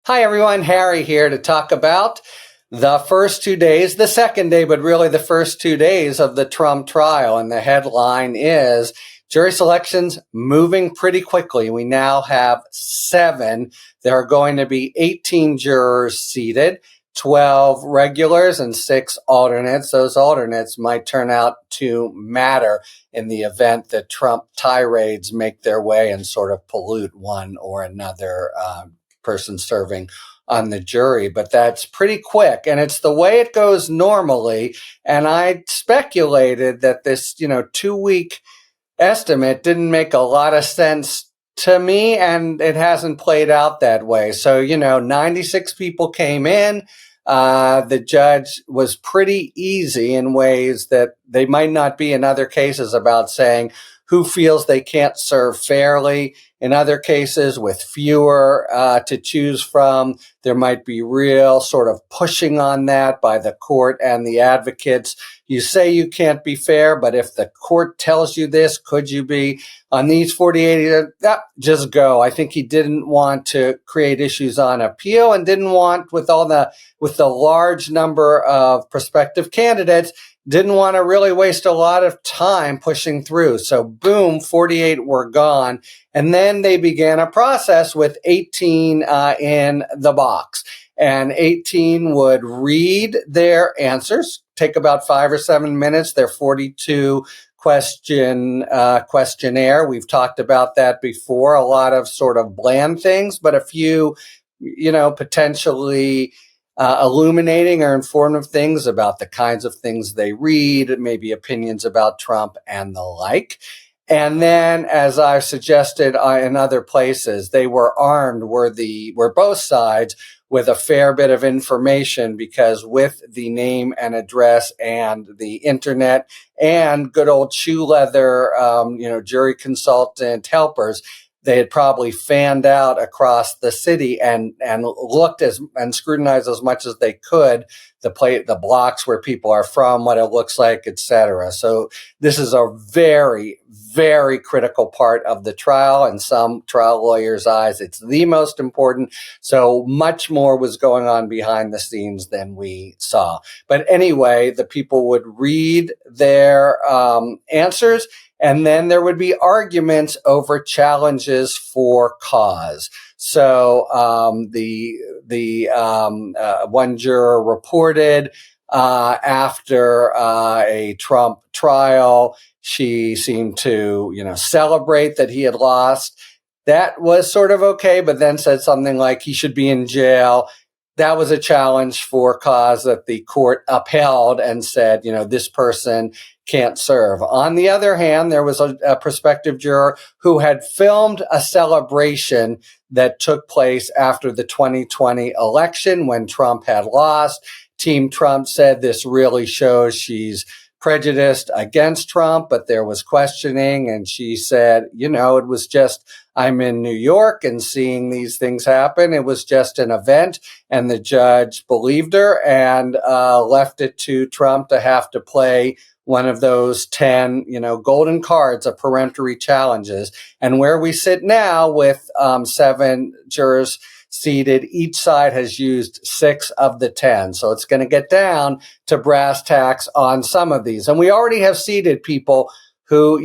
Hi, everyone. Harry here to talk about the first 2 days, the second day, but really the first 2 days of the Trump trial. And the headline is jury selections moving pretty quickly. We now have 7. There are going to be 18 jurors seated, 12 regulars and 6 alternates. Those alternates might turn out to matter in the event that Trump tirades make their way and sort of pollute one or another person serving on the jury, but that's pretty quick. And it's the way it goes normally. And I speculated that this, 2-week estimate didn't make a lot of sense to me, and it hasn't played out that way. So, 96 people came in. The judge was pretty easy in ways that they might not be in other cases about saying who feels they can't serve fairly. In other cases, with fewer to choose from, there might be real sort of pushing on that by the court and the advocates. You say you can't be fair, but if the court tells you this, could you be? On these 48, just go. I think he didn't want to create issues on appeal and didn't want, with the large number of prospective candidates, didn't want to really waste a lot of time pushing through. So boom, 48 were gone. And then they began a process with 18 in the box. And 18 would read their answers, take about 5 or 7 minutes, their 42 questionnaire. We've talked about that before, a lot of sort of bland things, but a few, potentially illuminating or informative things about the kinds of things they read, maybe opinions about Trump and the like. And then, as I've suggested in other places, they were armed, were both sides with a fair bit of information, because with the name and address and the internet and good old shoe leather, jury consultant helpers, they had probably fanned out across the city and looked and scrutinized as much as they could the blocks where people are from, what it looks like, etc. So this is a very, very critical part of the trial. In some trial lawyers' eyes, it's the most important. So much more was going on behind the scenes than we saw. But anyway, the people would read their answers, and then there would be arguments over challenges for cause. So the one juror reported after a Trump trial, she seemed to, celebrate that he had lost. That was sort of okay, but then said something like he should be in jail. That was a challenge for cause that the court upheld and said, this person can't serve. On the other hand, there was a prospective juror who had filmed a celebration that took place after the 2020 election when Trump had lost. Team Trump said this really shows she's prejudiced against Trump, but there was questioning, and she said, it was just, I'm in New York and seeing these things happen. It was just an event, and the judge believed her and left it to Trump to have to play one of those 10, golden cards of peremptory challenges. And where we sit now with 7 jurors seated, each side has used 6 of the 10. So it's going to get down to brass tacks on some of these. And we already have seated people who,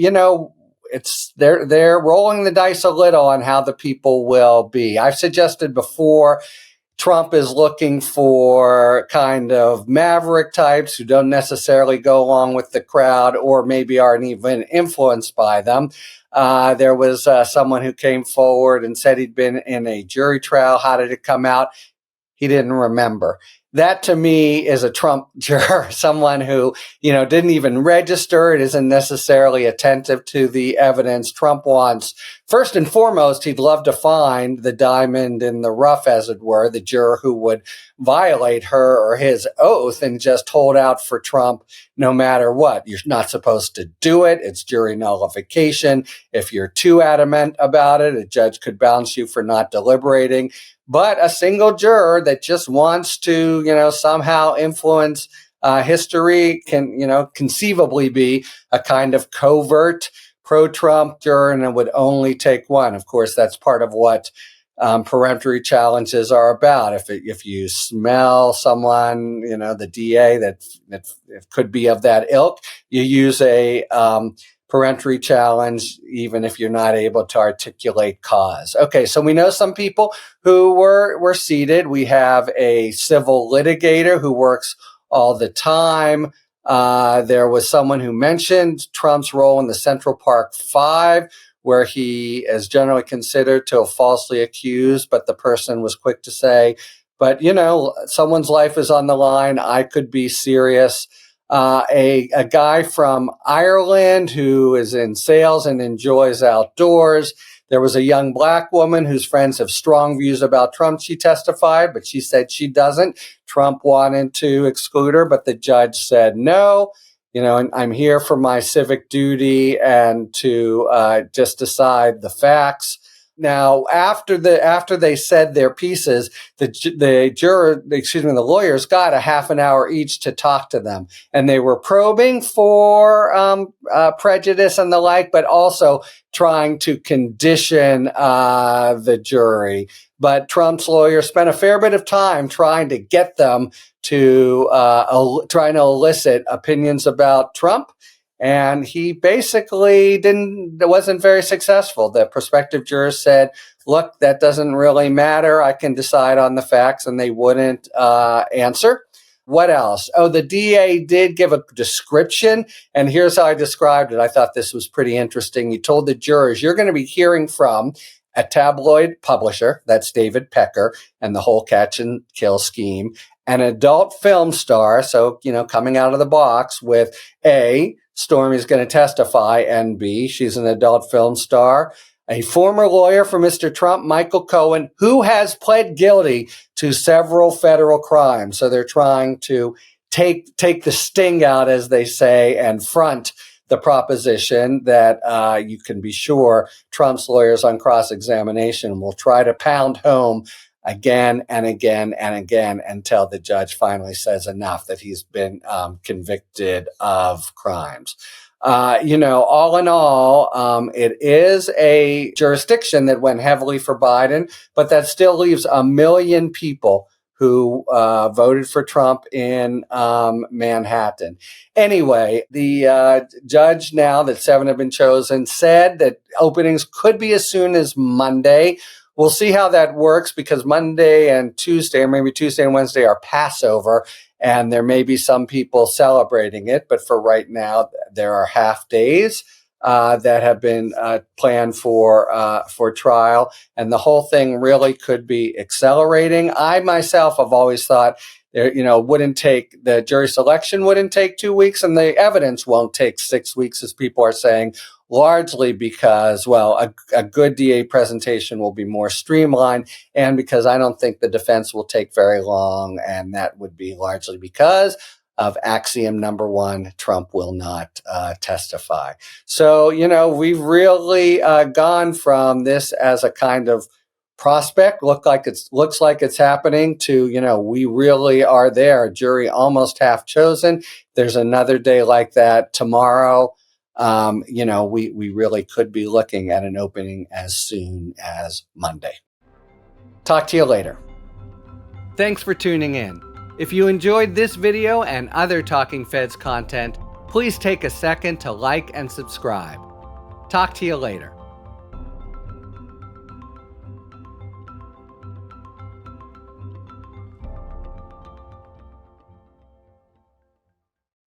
they're rolling the dice a little on how the people will be. I've suggested before, Trump is looking for kind of maverick types who don't necessarily go along with the crowd or maybe aren't even influenced by them. There was someone who came forward and said he'd been in a jury trial. How did it come out? He didn't remember. That to me is a Trump juror, someone who, didn't even register. It isn't necessarily attentive to the evidence. Trump wants, first and foremost, he'd love to find the diamond in the rough, as it were, the juror who would violate her or his oath and just hold out for Trump no matter what. You're not supposed to do it. It's jury nullification. If you're too adamant about it, a judge could bounce you for not deliberating. But a single juror that just wants to, somehow influence history can, conceivably be a kind of covert pro-Trump juror, and it would only take one. Of course, that's part of what peremptory challenges are about. If you smell someone, the DA that could be of that ilk, you use a peremptory challenge, even if you're not able to articulate cause. Okay, so we know some people who were seated. We have a civil litigator who works all the time. There was someone who mentioned Trump's role in the Central Park Five, where he is generally considered to have falsely accused, but the person was quick to say, but someone's life is on the line. I could be serious. A guy from Ireland who is in sales and enjoys outdoors. There was a young black woman whose friends have strong views about Trump. She testified, but she said she doesn't. Trump wanted to exclude her, but the judge said no. And I'm here for my civic duty and to just decide the facts. Now, after they said their pieces, the lawyers got a half an hour each to talk to them, and they were probing for prejudice and the like, but also trying to condition the jury. But Trump's lawyer spent a fair bit of time trying to get them to trying to elicit opinions about Trump. And he basically wasn't very successful. The prospective jurors said, look, that doesn't really matter. I can decide on the facts, and they wouldn't answer. What else? Oh, the DA did give a description, and here's how I described it. I thought this was pretty interesting. He told the jurors, you're going to be hearing from a tabloid publisher, that's David Pecker, and the whole catch and kill scheme, an adult film star, so, coming out of the box with A, Stormy's going to testify, and B, she's an adult film star, a former lawyer for Mr. Trump, Michael Cohen, who has pled guilty to several federal crimes. So they're trying to take the sting out, as they say, and front the proposition that you can be sure Trump's lawyers on cross-examination will try to pound home again and again and again until the judge finally says enough, that he's been convicted of crimes. All in all, it is a jurisdiction that went heavily for Biden, but that still leaves 1 million people who voted for Trump in Manhattan. Anyway, the judge, now that 7 have been chosen, said that openings could be as soon as Monday. We'll see how that works, because Monday and Tuesday, or maybe Tuesday and Wednesday, are Passover, and there may be some people celebrating it. But for right now, there are half days that have been planned for trial, and the whole thing really could be accelerating. I myself have always thought, the jury selection wouldn't take 2 weeks, and the evidence won't take 6 weeks, as people are saying, largely because, a good DA presentation will be more streamlined, and because I don't think the defense will take very long, and that would be largely because of axiom number 1, Trump will not testify. So, we've really gone from this as a kind of prospect, looks like it's happening, to, we really are there. Jury almost half chosen. There's another day like that tomorrow. We really could be looking at an opening as soon as Monday. Talk to you later. Thanks for tuning in. If you enjoyed this video and other Talking Feds content, please take a second to like and subscribe. Talk to you later.